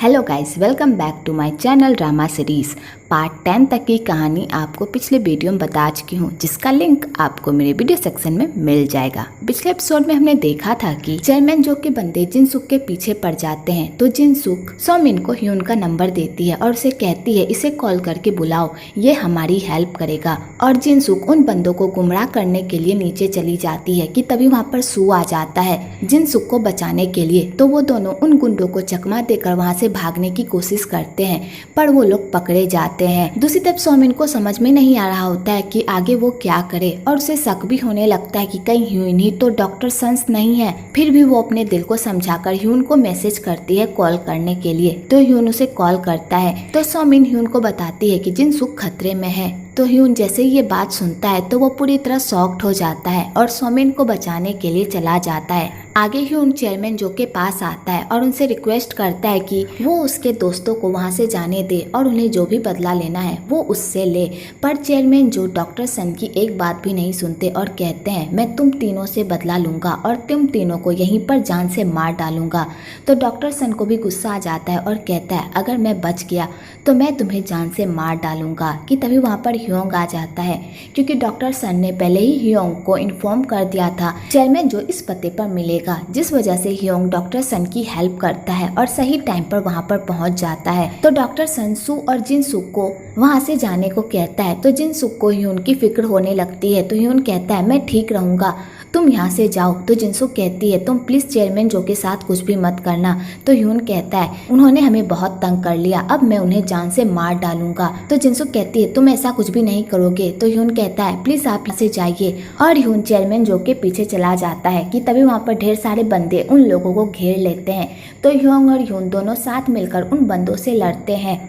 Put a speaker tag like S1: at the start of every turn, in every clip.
S1: Hello guys, welcome back to my channel drama series. Part 10 तक की कहानी आपको पिछले वीडियो में बता चुकी हूँ, जिसका लिंक आपको मेरे वीडियो सेक्शन में मिल जाएगा। पिछले एपिसोड में हमने देखा था कि चेयरमैन जो के बंदे जिनसुक के पीछे पड़ जाते हैं, तो जिनसुक सोमिन को ह्यून का नंबर देती है और उसे कहती है इसे कॉल करके बुलाओ, ये हमारी हेल्प करेगा। और जिनसुक उन बंदों को गुमराह करने के लिए नीचे चली जाती है कि तभी वहाँ पर सू आ जाता है जिनसुक को बचाने के लिए। तो वो दोनों उन गुंडों को चकमा देकर वहाँ से भागने की कोशिश करते हैं, पर वो लोग पकड़े जाते हैं। दूसरी तरफ सोमिन को समझ में नहीं आ रहा होता है कि आगे वो क्या करे, और उसे शक भी होने लगता है कि कहीं ह्यून ही तो डॉक्टर सन्स नहीं है। फिर भी वो अपने दिल को समझाकर ह्यून को मैसेज करती है कॉल करने के लिए। तो ह्यून उसे कॉल करता है तो सोमिन ह्यून को बताती है कि जिनसुक खतरे में है। तो ह्यून जैसे ही ये बात सुनता है तो वो पूरी तरह शॉक्ड हो जाता है और सोमिन को बचाने के लिए चला जाता है। आगे ह्यून चेयरमैन जो के पास आता है और उनसे रिक्वेस्ट करता है कि वो उसके दोस्तों को वहाँ से जाने दे और उन्हें जो भी बदला लेना है वो उससे ले। पर चेयरमैन जो डॉक्टर सन की एक बात भी नहीं सुनते और कहते हैं मैं तुम तीनों से बदला लूंगा और तुम तीनों को यहीं पर जान से मार डालूंगा। तो डॉक्टर सन को भी गुस्सा आ जाता है और कहता है अगर मैं बच गया तो मैं तुम्हें जान से मार डालूंगा। कि तभी वहाँ पर ह्योंग आ जाता है, क्योंकि डॉक्टर सन ने पहले ही ह्योंग को इन्फॉर्म कर दिया था चेयरमैन जो इस पते पर मिलेगा, जिस वजह से ह्योंग डॉक्टर सन की हेल्प करता है और सही टाइम पर वहाँ पर पहुँच जाता है। तो डॉक्टर सन सू और जिनसुक को वहाँ से जाने को कहता है। तो जिनसुक को ह्यून की फिक्र होने लगती है, तो ह्यून कहता है मैं ठीक रहूंगा, तुम यहाँ से जाओ। तो जिनसुक कहती है तुम प्लीज चेयरमैन जो के साथ कुछ भी मत करना। तो ह्यून कहता है उन्होंने हमें बहुत तंग कर लिया, अब मैं उन्हें जान से मार डालूंगा। तो जिनसुक कहती है तुम ऐसा कुछ भी नहीं करोगे। तो ह्यून कहता है प्लीज आप यहाँ से जाइए। और ह्यून चेयरमैन जो के पीछे चला जाता है कि तभी वहाँ पर ढेर सारे बंदे उन लोगों को घेर लेते हैं। तो ह्योंग और ह्यून दोनों साथ मिलकर उन बंदों से लड़ते हैं।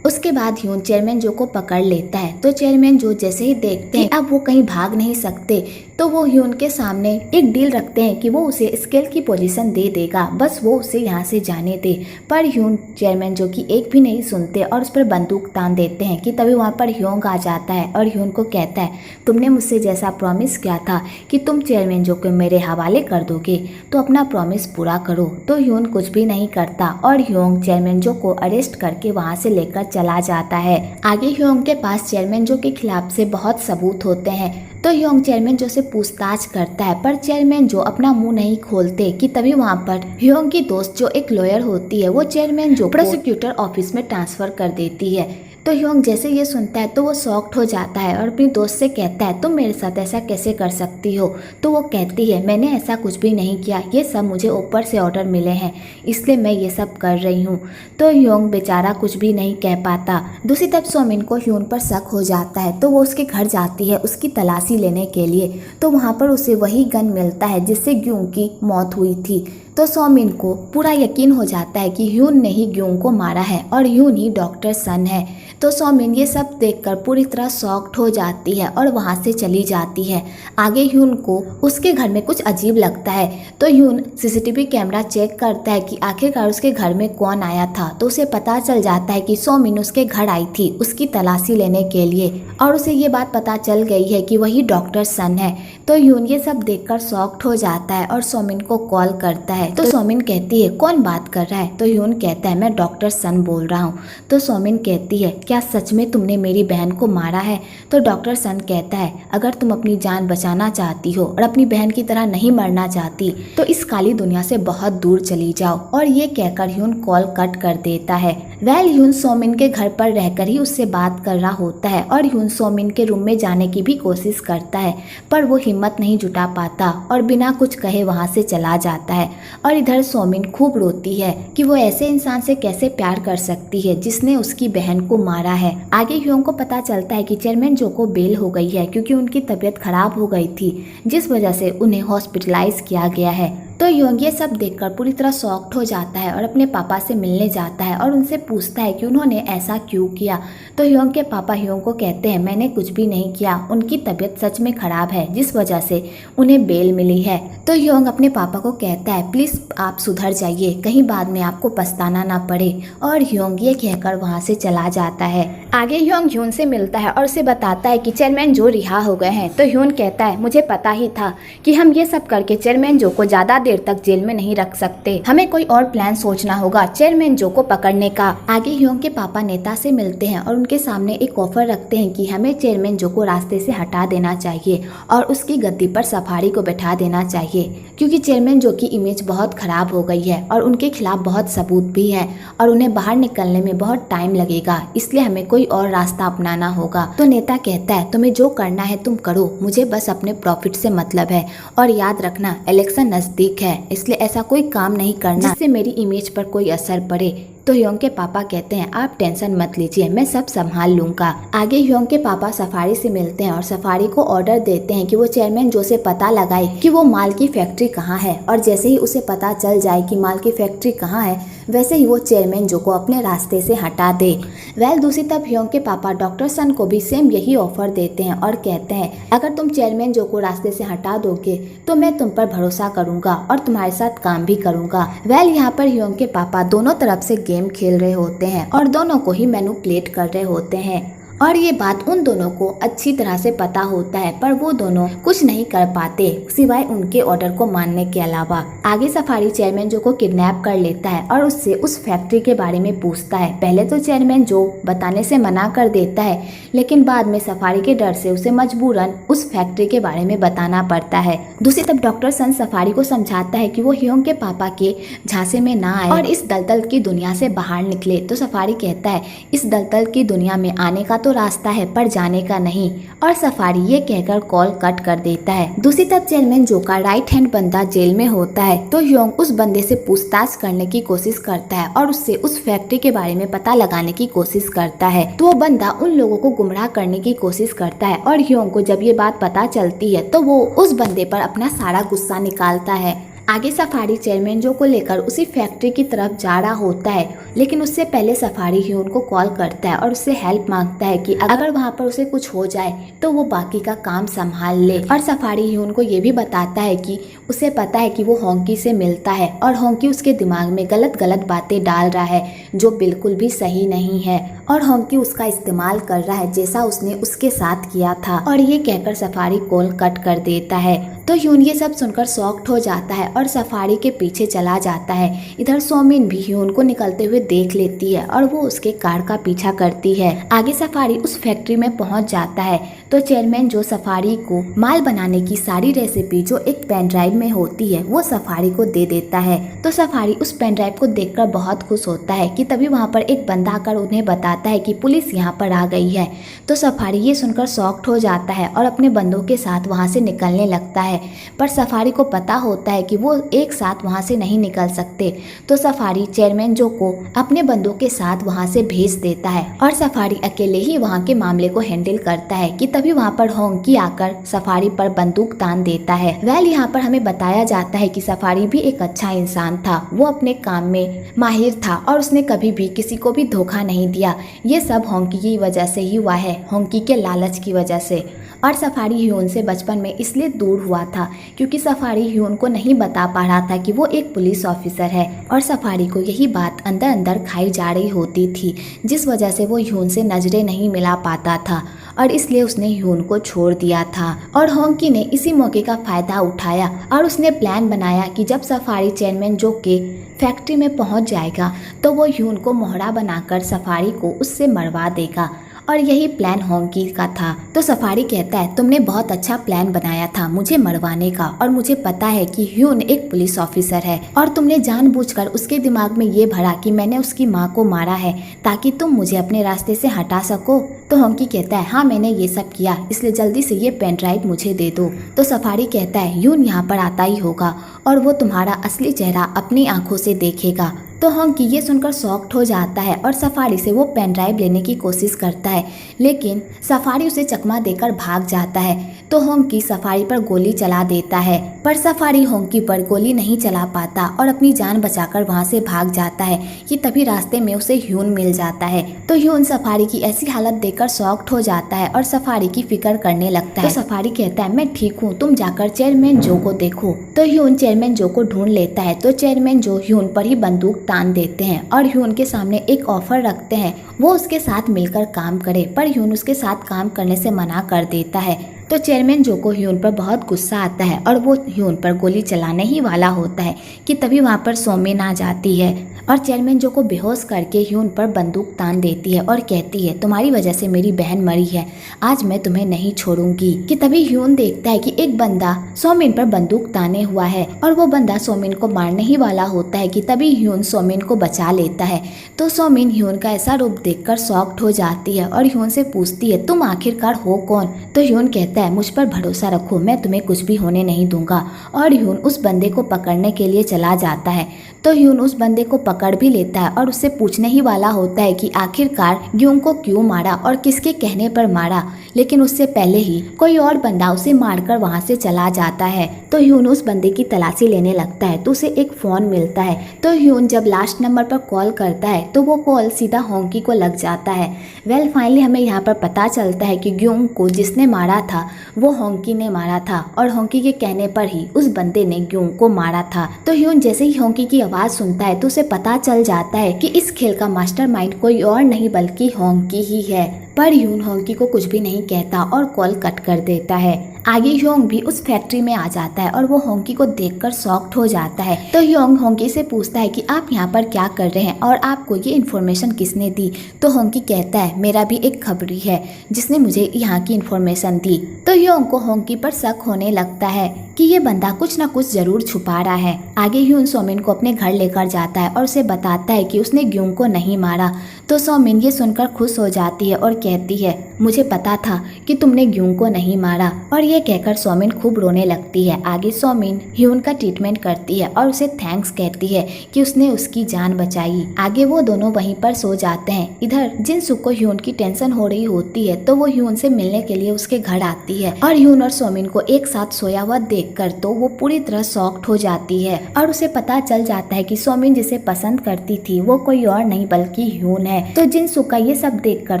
S1: उसके बाद ह्यून चेयरमैन जो को पकड़ लेता है। तो चेयरमैन जो जैसे ही देखते हैं अब वो कहीं भाग नहीं सकते, तो वो ह्यून के सामने एक डील रखते हैं कि वो उसे स्केल की पोजीशन दे देगा, बस वो उसे यहाँ से जाने दे। पर ह्यून चेयरमैन जो कि एक भी नहीं सुनते और उस पर बंदूक तान देते हैं। कि तभी वहाँ पर ह्योंग आ जाता है और ह्यून को कहता है तुमने मुझसे जैसा प्रॉमिस किया था कि तुम चेयरमैन जो को मेरे हवाले कर दोगे, तो अपना प्रॉमिस पूरा करो। तो ह्यून कुछ भी नहीं करता और ह्योंग चेयरमैन जो को अरेस्ट करके वहाँ से लेकर चला जाता है। आगे ह्योंग के पास चेयरमैन जो के खिलाफ से बहुत सबूत होते हैं। तो ह्योंग चेयरमैन जो से पूछताछ करता है, पर चेयरमैन जो अपना मुंह नहीं खोलते। कि तभी वहाँ पर ह्योंग की दोस्त जो एक लॉयर होती है वो चेयरमैन जो प्रोसिक्यूटर ऑफिस में ट्रांसफर कर देती है। तो ह्योंग जैसे ये सुनता है तो वो शॉक्ड हो जाता है और अपनी दोस्त से कहता है तुम मेरे साथ ऐसा कैसे कर सकती हो। तो वो कहती है मैंने ऐसा कुछ भी नहीं किया, ये सब मुझे ऊपर से ऑर्डर मिले हैं, इसलिए मैं ये सब कर रही हूँ। तो ह्योंग बेचारा कुछ भी नहीं कह पाता। दूसरी तरफ सोमिन को ह्यून पर शक हो जाता है, तो वो उसके घर जाती है उसकी तलाशी लेने के लिए। तो वहाँ पर उसे वही गन मिलता है जिससे ग्यूंग की मौत हुई थी। तो सोमिन को पूरा यकीन हो जाता है कि ह्यून ने ही ग्यूंग को मारा है और ह्यून ही डॉक्टर सन है। तो सोमिन ये सब देखकर पूरी तरह शॉक्ड हो जाती है और वहाँ से चली जाती है। आगे ह्यून को उसके घर में कुछ अजीब लगता है, तो ह्यून सीसीटीवी कैमरा चेक करता है कि आखिरकार उसके घर में कौन आया था। तो उसे पता चल जाता है कि सोमिन उसके घर आई थी उसकी तलाशी लेने के लिए, और उसे ये बात पता चल गई है कि वही डॉक्टर सन है। तो ह्यून ये सब देखकर शॉक्ड हो जाता है और सोमिन को कॉल करता है। तो सोमिन कहती है कौन बात कर रहा है। तो ह्यून कहता है मैं डॉक्टर सन बोल रहा हूँ। तो सोमिन कहती है क्या सच में तुमने मेरी बहन को मारा है। तो डॉक्टर सन कहता है अगर तुम अपनी जान बचाना चाहती हो और अपनी बहन की तरह नहीं मरना चाहती तो इस काली दुनिया से बहुत दूर चली जाओ। और ये कहकर ह्यून कॉल कट कर देता है। ह्यून सोमिन के घर पर रहकर ही उससे बात कर रहा होता है और ह्यून सोमिन के रूम में जाने की भी कोशिश करता है, पर वो हिम्मत नहीं जुटा पाता और बिना कुछ कहे वहाँ से चला जाता है। और इधर सोमिन खूब रोती है कि वो ऐसे इंसान से कैसे प्यार कर सकती है जिसने उसकी बहन को मारा है। आगे ह्योंग को पता चलता है कि चेयरमैन जो को बेल हो गई है, क्योंकि उनकी तबीयत खराब हो गई थी जिस वजह से उन्हें हॉस्पिटलाइज किया गया है। तो ह्योंग ये सब देखकर पूरी तरह शॉक्ड हो जाता है और अपने पापा से मिलने जाता है और उनसे पूछता है कि उन्होंने ऐसा क्यों किया। तो ह्योंग के पापा ह्योंग को कहते हैं मैंने कुछ भी नहीं किया, उनकी तबीयत सच में खराब है जिस वजह से उन्हें बेल मिली है। तो ह्योंग अपने पापा को कहता है प्लीज आप सुधर जाइए, कहीं बाद में आपको पछताना ना पड़े। और ह्योंग ये कहकर वहाँ से चला जाता है। आगे ह्योंग ह्यून से मिलता है और उसे बताता है कि चेयरमैन जो रिहा हो गए हैं। तो ह्यून कहता है मुझे पता ही था कि हम ये सब करके चेयरमैन जो को ज्यादा देर तक जेल में नहीं रख सकते, हमें कोई और प्लान सोचना होगा चेयरमैन जो को पकड़ने का। आगे ह्योंग के पापा नेता से मिलते हैं और उनके सामने एक ऑफर रखते हैं कि हमें चेयरमैन जो को रास्ते से हटा देना चाहिए और उसकी गद्दी पर सफारी को बैठा देना चाहिए, क्योंकि चेयरमैन जो की इमेज बहुत खराब हो गई है और उनके खिलाफ बहुत सबूत भी है और उन्हें बाहर निकलने में बहुत टाइम लगेगा, इसलिए हमें कोई और रास्ता अपनाना होगा। तो नेता कहता है तुम्हें जो करना है तुम करो, मुझे बस अपने प्रॉफिट से मतलब है और याद रखना इलेक्शन नजदीक है, इसलिए ऐसा कोई काम नहीं करना जिससे मेरी इमेज पर कोई असर पड़े। तो ह्योंग के पापा कहते हैं आप टेंशन मत लीजिए, मैं सब संभाल लूंगा। आगे ह्योंग के पापा सफारी से मिलते हैं और सफारी को ऑर्डर देते हैं कि वो चेयरमैन जो से पता लगाए कि वो माल की फैक्ट्री कहाँ है, और जैसे ही उसे पता चल जाए कि माल की फैक्ट्री कहाँ है वैसे ही वो चेयरमैन जो को अपने रास्ते से हटा दे। दूसरी तरफ ह्योंग के पापा डॉक्टर सन को भी सेम यही ऑफर देते हैं और कहते हैं अगर तुम चेयरमैन जो को रास्ते से हटा दोगे तो मैं तुम पर भरोसा करूंगा और तुम्हारे साथ काम भी करूंगा। यहाँ पर ह्योंग के पापा दोनों तरफ से गेम खेल रहे होते हैं और दोनों को ही मैनिपुलेट कर रहे होते हैं और ये बात उन दोनों को अच्छी तरह से पता होता है, पर वो दोनों कुछ नहीं कर पाते सिवाय उनके ऑर्डर को मानने के अलावा। आगे सफारी चेयरमैन जो को किडनैप कर लेता है और उससे उस फैक्ट्री के बारे में पूछता है। पहले तो चेयरमैन जो बताने से मना कर देता है, लेकिन बाद में सफारी के डर से उसे मजबूरन उस फैक्ट्री के बारे में बताना पड़ता है। दूसरी तरफ डॉक्टर सन सफारी को समझाता है कि वो ह्योंग के पापा के झांसे में ना आए और इस दलदल की दुनिया से बाहर निकले। तो सफारी कहता है इस दलदल की दुनिया में आने का तो रास्ता है पर जाने का नहीं, और सफारी ये कहकर कॉल कट कर देता है। दूसरी तरफ चेयरमैन जो का राइट हैंड बंदा जेल में होता है तो ह्योंग उस बंदे से पूछताछ करने की कोशिश करता है और उससे उस फैक्ट्री के बारे में पता लगाने की कोशिश करता है। तो वो बंदा उन लोगों को गुमराह करने की कोशिश करता है और ह्योंग को जब ये बात पता चलती है तो वो उस बंदे पर अपना सारा गुस्सा निकालता है। आगे सफारी चेयरमैन जो को लेकर उसी फैक्ट्री की तरफ जा रहा होता है, लेकिन उससे पहले सफारी ह्योन को कॉल करता है और उससे हेल्प मांगता है कि अगर वहाँ पर उसे कुछ हो जाए तो वो बाकी का काम संभाल ले। और सफारी ह्योन को ये भी बताता है कि उसे पता है कि वो होंकी से मिलता है और होंकी उसके दिमाग में गलत गलत बातें डाल रहा है जो बिल्कुल भी सही नहीं है और होंकी उसका इस्तेमाल कर रहा है जैसा उसने उसके साथ किया था। और ये कहकर सफारी कॉल कट कर देता है। तो ह्यून ये सब सुनकर शॉक्ड हो जाता है और सफारी के पीछे चला जाता है। इधर सोमिन भी ह्यून को निकलते हुए देख लेती है और वो उसके कार का पीछा करती है। आगे सफारी उस फैक्ट्री में पहुंच जाता है तो चेयरमैन जो सफारी को माल बनाने की सारी रेसिपी जो एक पेन ड्राइव में होती है वो सफारी को दे देता है। तो सफारी उस पेन ड्राइव को देखकर बहुत खुश होता है कि तभी वहाँ पर एक बंदा आकर उन्हें बताता है कि पुलिस यहाँ पर आ गई है। तो सफारी ये सुनकर शॉक्ड हो जाता है और अपने बंदों के साथ वहाँ से निकलने लगता है, पर सफारी को पता होता है कि वो एक साथ वहाँ से नहीं निकल सकते। तो सफारी चेयरमैन जो को अपने बंदों के साथ वहाँ से भेज देता है और सफारी अकेले ही वहाँ के मामले को हैंडल करता है कि तभी वहाँ पर होंकी आकर सफारी पर बंदूक तान देता है। यहाँ पर हमें बताया जाता है कि सफारी भी एक अच्छा इंसान था, वो अपने काम में माहिर था और उसने कभी भी किसी को भी धोखा नहीं दिया। ये सब होंकी की वजह से ही हुआ है, होंकी के लालच की वजह से। और सफारी ह्यून से बचपन में इसलिए दूर हुआ था क्योंकि सफारी ह्यून को नहीं बता पा रहा था कि वो एक पुलिस ऑफिसर है और सफारी को यही बात अंदर अंदर खाई जा रही होती थी, जिस वजह से वो ह्यून से नजरें नहीं मिला पाता था और इसलिए उसने ह्यून को छोड़ दिया था। और होंकी ने इसी मौके का फायदा उठाया और उसने प्लान बनाया कि जब सफारी चेयरमैन जो के फैक्ट्री में पहुंच जाएगा तो वो ह्यून को मोहरा बनाकर सफारी को उससे मरवा देगा और यही प्लान होंकी का था। तो सफारी कहता है तुमने बहुत अच्छा प्लान बनाया था मुझे मरवाने का और मुझे पता है कि ह्यून एक पुलिस ऑफिसर है और तुमने जानबूझकर उसके दिमाग में ये भरा कि मैंने उसकी माँ को मारा है ताकि तुम मुझे अपने रास्ते से हटा सको। तो होंकी कहता है हाँ मैंने ये सब किया, इसलिए जल्दी से ये पेन ड्राइव मुझे दे दो। तो सफारी कहता है ह्यून यहाँ पर आता ही होगा और वो तुम्हारा असली चेहरा अपनी आंखों से देखेगा। तो होंकी ये सुनकर शॉक्ड हो जाता है और सफारी से वो पेन ड्राइव लेने की कोशिश करता है, लेकिन सफारी उसे चकमा देकर भाग जाता है। तो होंकी सफारी पर गोली चला देता है, पर सफारी होंकी पर गोली नहीं चला पाता और अपनी जान बचाकर वहाँ से भाग जाता है कि तभी रास्ते में उसे ह्यून मिल जाता है। तो ह्यून सफारी की ऐसी हालत देखकर शॉक्ड हो जाता है और सफारी की फिक्र करने लगता है। तो सफारी कहता है मैं ठीक हूँ, तुम जाकर चेयरमैन जो को देखो। तो ह्यून चेयरमैन जो को ढूंढ लेता है। तो चेयरमैन जो ह्यून पर ही बंदूक तान देते हैं और ह्यून के सामने एक ऑफर रखते हैं वो उसके साथ मिलकर काम करे, पर ह्यून उसके साथ काम करने से मना कर देता है। तो चेयरमैन जो को ह्यून पर बहुत गुस्सा आता है और वो ह्यून पर गोली चलाने ही वाला होता है कि तभी वहाँ पर सोमिन आ जाती है और चेयरमैन जो को बेहोश करके ह्यून पर बंदूक तान देती है और कहती है तुम्हारी वजह से मेरी बहन मरी है, आज मैं तुम्हें नहीं छोड़ूंगी। कि तभी ह्यून देखता है कि एक बंदा सोमिन पर बंदूक ताने हुआ है और वो बंदा सोमिन को मारने ही वाला होता है कि तभी ह्यून सोमिन को बचा लेता है। तो सोमिन ह्यून का ऐसा रूप देखकर शॉक्ड हो जाती है और ह्यून से पूछती है तुम आखिरकार हो कौन। तो ह्यून कहता है मुझ पर भरोसा रखो, मैं तुम्हें कुछ भी होने नहीं दूंगा। और ह्यून उस बंदे को पकड़ने के लिए चला जाता है। तो ह्यून उस बंदे को पकड़ भी लेता है और उससे पूछने ही वाला होता है कि आखिरकार ग्यूंग को क्यों मारा और किसके कहने पर मारा, लेकिन उससे पहले ही कोई और बंदा उसे मारकर वहां से चला जाता है। तो ह्यून उस बंदे की तलाशी लेने लगता है तो उसे एक फोन मिलता है। तो ह्यून जब लास्ट नंबर पर कॉल करता है तो वो कॉल सीधा होंकी को लग जाता है। वेल फाइनली हमें यहाँ पर पता चलता है कि ग्यूंग को जिसने मारा था वो होंकी ने मारा था और होंकी के कहने पर ही उस बंदे ने ग्यूंग को मारा था। तो ह्यून जैसे ही होंकी की आवाज सुनता है तो उसे पता चल जाता है कि इस खेल का मास्टरमाइंड कोई और नहीं बल्कि होंकी ही है। पर ह्यून होंकी को कुछ भी नहीं कहता और कॉल कट कर देता है। आगे ह्योंग भी उस फैक्ट्री में आ जाता है और वो होंकी को देखकर शॉक्ड हो जाता है। तो ह्योंग होंकी से पूछता है कि आप यहाँ पर क्या कर रहे हैं और आपको ये इन्फॉर्मेशन किसने दी। तो होंकी कहता है मेरा भी एक खबरी है जिसने मुझे यहाँ की इन्फॉर्मेशन दी। तो ह्योंग को होंकी पर शक होने लगता है कि ये बंदा कुछ न कुछ जरूर छुपा रहा है। आगे ह्यून सोमिन को अपने घर लेकर जाता है और उसे बताता है कि उसने ग्यूंग को नहीं मारा। तो सोमिन ये सुनकर खुश हो जाती है और कहती है मुझे पता था कि तुमने ग्यूंग को नहीं मारा। और ये कहकर सोमिन खूब रोने लगती है। आगे सोमिन ह्यून का ट्रीटमेंट करती है और उसे थैंक्स कहती है कि उसने उसकी जान बचाई। आगे वो दोनों वहीं पर सो जाते हैं। इधर जिनसुक को ह्यून की टेंशन हो रही होती है तो वो ह्यून से मिलने के लिए उसके घर आती है और ह्यून और सोमिन को एक साथ सोया हुआ देखकर तो वो पूरी तरह शॉक्ड हो जाती है और उसे पता चल जाता है कि सोमिन जिसे पसंद करती थी वो कोई और नहीं बल्कि ह्यून है। तो जिनसुक का ये सब देखकर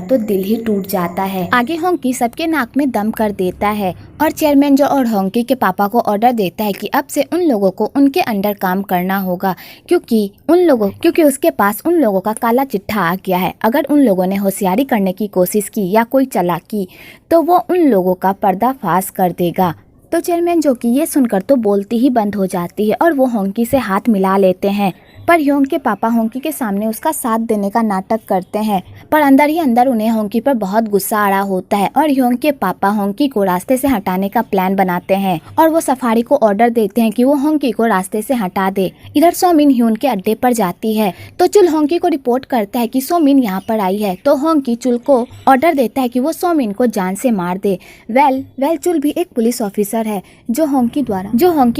S1: तो दिल ही टूट जाता है। आगे होंकी सबके नाक में दम कर देता है और चेयरमैन जो और होंकी के पापा को ऑर्डर देता है कि अब से उन लोगों को उनके अंडर काम करना होगा क्योंकि उसके पास उन लोगों का काला चिट्ठा आ गया है। अगर उन लोगों ने होशियारी करने की कोशिश की या कोई चालाकी तो वो उन लोगों का पर्दाफाश कर देगा। तो चेयरमैन जो कि ये सुनकर तो बोलती ही बंद हो जाती है और वो होंकी से हाथ मिला लेते हैं। पर ह्योंग के पापा होंकी के सामने उसका साथ देने का नाटक करते हैं, पर अंदर ही अंदर उन्हें होंकी पर बहुत गुस्सा आ रहा होता है और ह्योंग के पापा होंकी को रास्ते से हटाने का प्लान बनाते हैं और वो सफारी को ऑर्डर देते हैं कि वो होंकी को रास्ते से हटा दे। इधर सोमिन ह्यून के अड्डे पर जाती है तो चुल होंकी को रिपोर्ट करता है कि सोमिन यहाँ पर आई है। तो होंकी चुल को ऑर्डर देता है कि वो सोमिन को जान से मार दे। वेल चुल भी एक पुलिस ऑफिसर है जो होंकी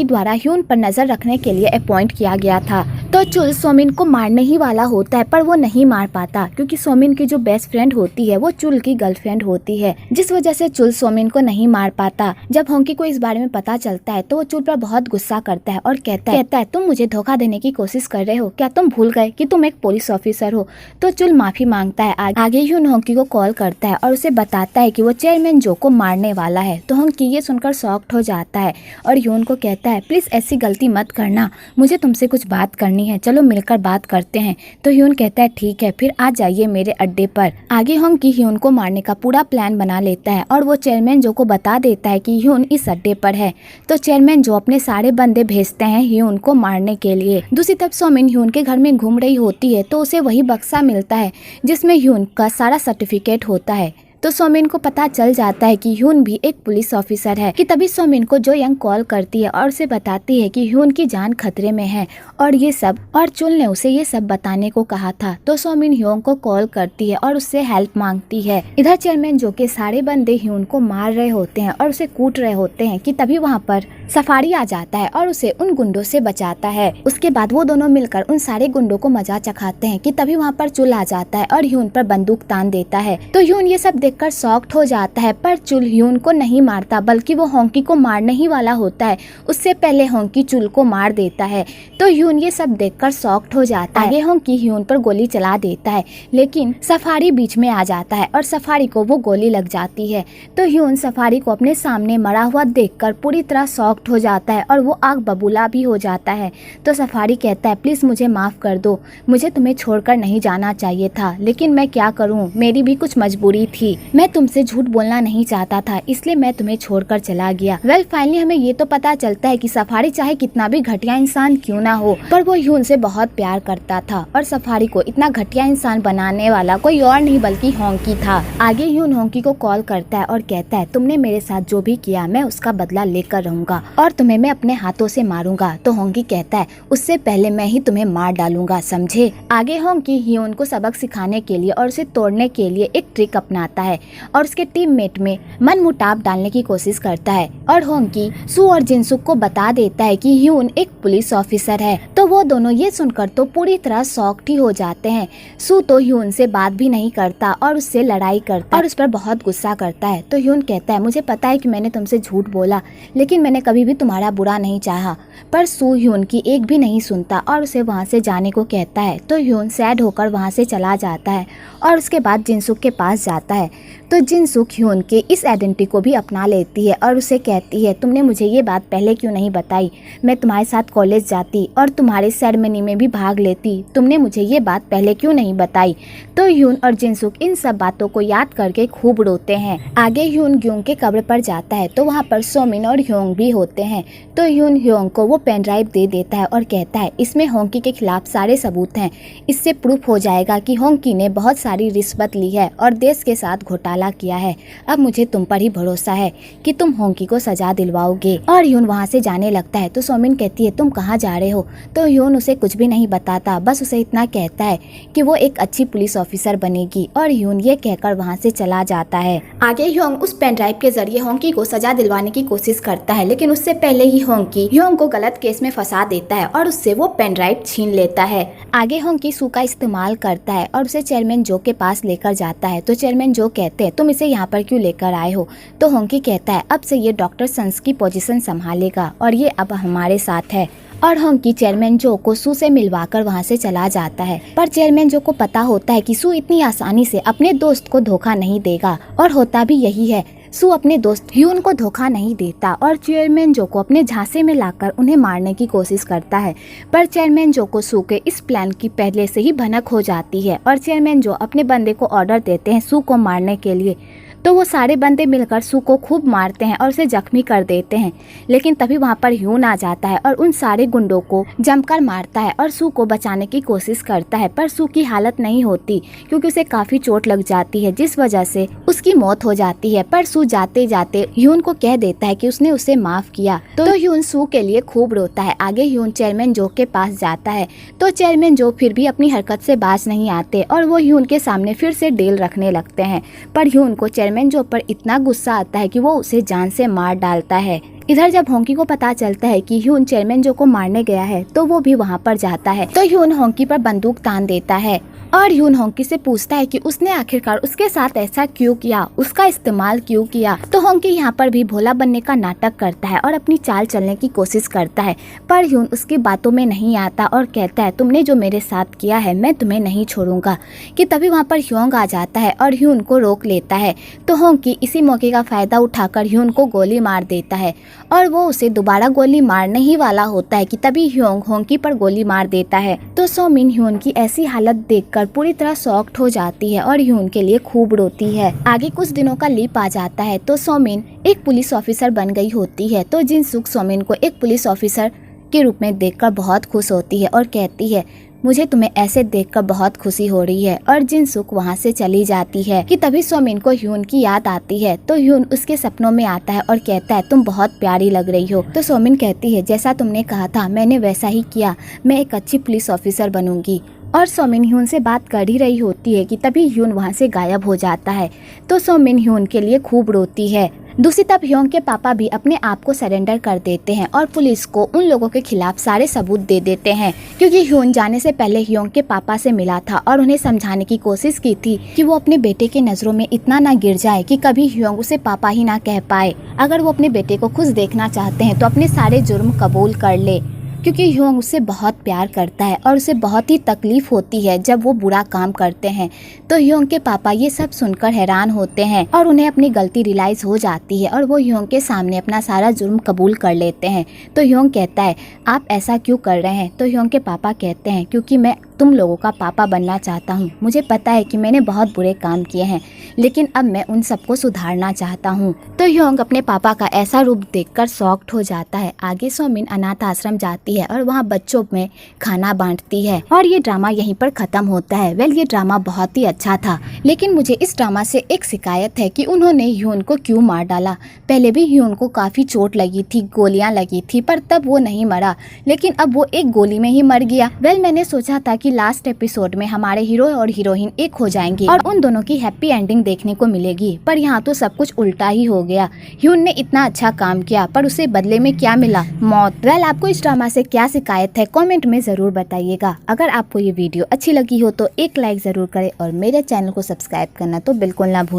S1: द्वारा ह्यून पर नजर रखने के लिए अपॉइंट किया गया था। तो चुल सोमिन को मारने ही वाला होता है पर वो नहीं मार पाता क्योंकि सोमिन की जो बेस्ट फ्रेंड होती है वो चुल की गर्लफ्रेंड होती है, जिस वजह से चुल सोमिन को नहीं मार पाता। जब होंकी को इस बारे में पता चलता है तो वो चुल पर बहुत गुस्सा करता है और कहता है तुम मुझे धोखा देने की कोशिश कर रहे हो, क्या तुम भूल गए कि तुम एक पुलिस ऑफिसर हो। तो चुल माफी मांगता है। आगे ह्यून होंकी को कॉल करता है और उसे बताता है कि वो चेयरमैन जो को मारने वाला है। तो होंकी ये सुनकर शॉक्ड हो जाता है और ह्यून को कहता है प्लीज ऐसी गलती मत करना, मुझे तुमसे कुछ बात करनी है, चलो मिलकर बात करते हैं। तो ह्यून कहता है ठीक है, फिर आ जाइए मेरे अड्डे पर। आगे होंकी ह्यून को मारने का पूरा प्लान बना लेता है और वो चेयरमैन जो को बता देता है कि ह्यून इस अड्डे पर है। तो चेयरमैन जो अपने सारे बंदे भेजते हैं ह्यून को मारने के लिए। दूसरी तरफ सोमिन ह्यून के घर में घूम रही होती है तो उसे वही बक्सा मिलता है जिसमें ह्यून का सारा सर्टिफिकेट होता है। तो सोमिन को पता चल जाता है कि ह्यून भी एक पुलिस ऑफिसर है। कि तभी सोमिन को जो यंग कॉल करती है और उसे बताती है कि ह्यून की जान खतरे में है और ये सब और चुल ने उसे ये सब बताने को कहा था। तो सोमिन ह्यून को कॉल करती है और उससे हेल्प मांगती है। इधर चेयरमैन जो के सारे बंदे ह्यून को मार रहे होते हैं और उसे कूट रहे होते हैं कि तभी वहाँ पर सफारी आ जाता है और उसे उन गुंडों से बचाता है। उसके बाद वो दोनों मिलकर उन सारे गुंडों को मजा चखाते हैं कि तभी वहाँ पर चुल आ जाता है और ह्यून पर बंदूक तान देता है। तो ह्यून ये सब देखकर शॉक्ड हो जाता है पर चुल ह्यून को नहीं मारता बल्कि वो होंकी को मारने ही वाला होता है। उससे पहले होंकी चुल को मार देता है। तो ह्यून ये सब देखकर शॉक्ड हो जाता है। आगे होंकी ह्यून पर गोली चला देता है लेकिन सफारी बीच में आ जाता है और सफारी को वो गोली लग जाती है। तो ह्यून सफारी को अपने सामने मरा हुआ देखकर पूरी तरह शॉक्ड हो जाता है और वो आग बबूला भी हो जाता है। तो सफारी कहता है प्लीज मुझे माफ कर दो, मुझे तुम्हें छोड़कर नहीं जाना चाहिए था लेकिन मैं क्या करूं, मेरी भी कुछ मजबूरी थी। मैं तुमसे झूठ बोलना नहीं चाहता था, इसलिए मैं तुम्हें छोड़कर चला गया। वेल फाइनली हमें ये तो पता चलता है कि सफारी चाहे कितना भी घटिया इंसान क्यों ना हो, पर वो ह्यून से बहुत प्यार करता था और सफारी को इतना घटिया इंसान बनाने वाला कोई और नहीं बल्कि होंकी था। आगे ह्यून होंकी को कॉल करता है और कहता है तुमने मेरे साथ जो भी किया मैं उसका बदला लेकर रहूंगा और तुम्हें मैं अपने हाथों से मारूंगा। तो होंकी कहता है उससे पहले मैं ही तुम्हें मार डालूंगा, समझे। आगे होंकी ह्यून को सबक सिखाने के लिए और उसे तोड़ने के लिए एक ट्रिक अपनाता है और उसके टीममेट में मनमुटाव डालने की कोशिश करता है और होंकी सू और जिनसुक को बता देता है कि ह्यून एक पुलिस ऑफिसर है। तो वो दोनों ये सुनकर तो पूरी तरह शॉक्ड ही हो जाते हैं। सू तो ह्यून से बात भी नहीं करता और उससे लड़ाई करता और उस पर बहुत गुस्सा करता है। तो ह्यून कहता है मुझे पता है कि मैंने तुमसे झूठ बोला, लेकिन मैंने कभी भी तुम्हारा बुरा नहीं चाहा। पर सू ह्यून की एक भी नहीं सुनता और उसे वहाँ से जाने को कहता है। तो ह्यून सैड होकर वहाँ से चला जाता है और उसके बाद जिनसुक के पास जाता है। तो जिनसुक ह्यून के इस आइडेंटिटी को भी अपना लेती है और उसे कहती है तुमने मुझे ये बात पहले क्यों नहीं बताई, मैं तुम्हारे साथ कॉलेज जाती और तुम्हारे सेरेमनी में भी भाग लेती, तुमने मुझे ये बात पहले क्यों नहीं बताई। तो ह्यून और जिनसुक इन सब बातों को याद करके खूब रोते हैं। आगे ह्यून ग्योंग के कब्र पर जाता है तो वहाँ पर सोमिन और ह्योंग भी होते हैं। तो ह्यून ह्योंग को वो पेन ड्राइव दे देता है और कहता है इसमें होंकी के खिलाफ सारे सबूत हैं, इससे प्रूफ हो जाएगा कि होंकी ने बहुत सारी रिश्वत ली है और देश के साथ घोटाला किया है। अब मुझे तुम पर ही भरोसा है कि तुम होंकी को सजा दिलवाओगे। और ह्यून वहाँ से जाने लगता है। तो सोमिन कहती है तुम कहाँ जा रहे हो। तो ह्यून उसे कुछ भी नहीं बताता, बस उसे इतना कहता है कि वो एक अच्छी पुलिस ऑफिसर बनेगी और ह्यून ये कहकर वहाँ से चला जाता है। आगे ह्योंग उस पेन ड्राइव के जरिए होंकी को सजा दिलवाने की कोशिश करता है, लेकिन उससे पहले ही होंकी ह्योंग को गलत केस में फंसा देता है और उससे वो पेन ड्राइव छीन लेता है। आगे होंकी सू का इस्तेमाल करता है और उसे चेयरमैन जो के पास लेकर जाता है। तो चेयरमैन जो कहते हैं तुम इसे यहाँ पर क्यों लेकर आए हो। तो होंकी कहता है अब से ये डॉक्टर संस की पोजीशन संभालेगा और ये अब हमारे साथ है। और होंकी चेयरमैन जो को सू से मिलवाकर वहाँ से चला जाता है। पर चेयरमैन जो को पता होता है कि सू इतनी आसानी से अपने दोस्त को धोखा नहीं देगा और होता भी यही है। सू अपने दोस्त ह्यून को धोखा नहीं देता और चेयरमैन जो को अपने झांसे में लाकर उन्हें मारने की कोशिश करता है। पर चेयरमैन जो को सू के इस प्लान की पहले से ही भनक हो जाती है और चेयरमैन जो अपने बंदे को ऑर्डर देते हैं सू को मारने के लिए। तो वो सारे बंदे मिलकर सू को खूब मारते हैं और उसे जख्मी कर देते हैं। लेकिन तभी वहाँ पर ह्यून आ जाता है और उन सारे गुंडों को जमकर मारता है और सू को बचाने की कोशिश करता है। पर सू की हालत नहीं होती क्योंकि उसे काफी चोट लग जाती है, जिस वजह से उसकी मौत हो जाती है। पर सू जाते जाते ह्यून को कह देता है कि उसने उसे माफ किया। तो ह्यून सू के लिए खूब रोता है। आगे ह्यून चेयरमैन जो के पास जाता है। तो चेयरमैन जो फिर भी अपनी हरकत से बाज नहीं आते और वो ह्यून के सामने फिर से डील रखने लगते हैं। पर ह्यून को चेयरमैन जो पर इतना गुस्सा आता है कि वो उसे जान से मार डालता है। इधर जब होंकी को पता चलता है कि ह्यून चेयरमैन जो को मारने गया है तो वो भी वहाँ पर जाता है। तो ह्यून होंकी पर बंदूक तान देता है और ह्यून होंकी से पूछता है कि उसने आखिरकार उसके साथ ऐसा क्यों किया, उसका इस्तेमाल क्यों किया। तो होंकी यहाँ पर भी भोला बनने का नाटक करता है और अपनी चाल चलने की कोशिश करता है। पर ह्यून उसकी बातों में नहीं आता और कहता है तुमने जो मेरे साथ किया है मैं तुम्हें नहीं छोड़ूंगा। कि तभी वहाँ पर ह्योंग आ जाता है और ह्यून को रोक लेता है। तो होंकी इसी मौके का फायदा उठाकर ह्यून को गोली मार देता है और वो उसे दोबारा गोली मारने ही वाला होता है कि तभी ह्योंग होंकी पर गोली मार देता है। तो सोमिन ह्यून की ऐसी हालत देखकर पूरी तरह शॉक्ड हो जाती है और ह्यून के लिए खूब रोती है। आगे कुछ दिनों का लीप आ जाता है। तो सोमिन एक पुलिस ऑफिसर बन गई होती है। तो जिनसुक सोमिन को एक पुलिस ऑफिसर के रूप में देखकर बहुत खुश होती है और कहती है मुझे तुम्हें ऐसे देखकर बहुत खुशी हो रही है। और जिनसुक वहाँ से चली जाती है। कि तभी सोमिन को ह्यून की याद आती है। तो ह्यून उसके सपनों में आता है और कहता है तुम बहुत प्यारी लग रही हो। तो सोमिन कहती है जैसा तुमने कहा था मैंने वैसा ही किया, मैं एक अच्छी पुलिस ऑफिसर बनूंगी। और सोमिन ह्यून से बात कर ही रही होती है कि तभी ह्यून वहाँ से गायब हो जाता है। तो सोमिन ह्यून के लिए खूब रोती है। दूसरी तरफ ह्योंग के पापा भी अपने आप को सरेंडर कर देते हैं और पुलिस को उन लोगों के खिलाफ सारे सबूत दे देते हैं। क्योंकि ह्यून जाने से पहले ह्योंग के पापा से मिला था और उन्हें समझाने की कोशिश की थी कि वो अपने बेटे के नजरों में इतना ना गिर जाए कि कभी ह्योंग उसे पापा ही ना कह पाए। अगर वो अपने बेटे को खुश देखना चाहते हैं तो अपने सारे जुर्म कबूल कर ले। क्योंकि ह्योंग उससे बहुत प्यार करता है और उसे बहुत ही तकलीफ होती है जब वो बुरा काम करते हैं। तो ह्योंग के पापा ये सब सुनकर हैरान होते हैं और उन्हें अपनी गलती रियलाइज हो जाती है और वो ह्योंग के सामने अपना सारा जुर्म कबूल कर लेते हैं। तो ह्योंग कहता है आप ऐसा क्यों कर रहे हैं। तो ह्योंग के पापा कहते हैं क्योंकि मैं तुम लोगों का पापा बनना चाहता हूँ। मुझे पता है कि मैंने बहुत बुरे काम किए हैं, लेकिन अब मैं उन सबको सुधारना चाहता हूँ। तो ह्योंग अपने पापा का ऐसा रूप देखकर शॉक्ड हो जाता है। आगे सोमिन अनाथ आश्रम जाती है और वहाँ बच्चों में खाना बांटती है और ये ड्रामा यहीं पर खत्म होता है। वेल, ये ड्रामा बहुत ही अच्छा था, लेकिन मुझे इस ड्रामा से एक शिकायत है कि उन्होंने ह्योन को क्यों मार डाला। पहले भी ह्योन को काफी चोट लगी थी, गोलियां लगी थी, पर तब वो नहीं मरा, लेकिन अब वो एक गोली में ही मर गया। वेल, मैंने सोचा था कि लास्ट एपिसोड में हमारे हीरो और हीरोइन एक हो जाएंगे और उन दोनों की हैप्पी एंडिंग देखने को मिलेगी, पर यहाँ तो सब कुछ उल्टा ही हो गया। ह्योन ने इतना अच्छा काम किया, पर उसे बदले में क्या मिला? मौत। वेल, आपको इस ड्रामा से क्या शिकायत है कमेंट में जरूर बताइएगा। अगर आपको ये वीडियो अच्छी लगी हो तो एक लाइक जरूर करें और मेरे चैनल को सब्सक्राइब करना तो बिल्कुल ना भूलें।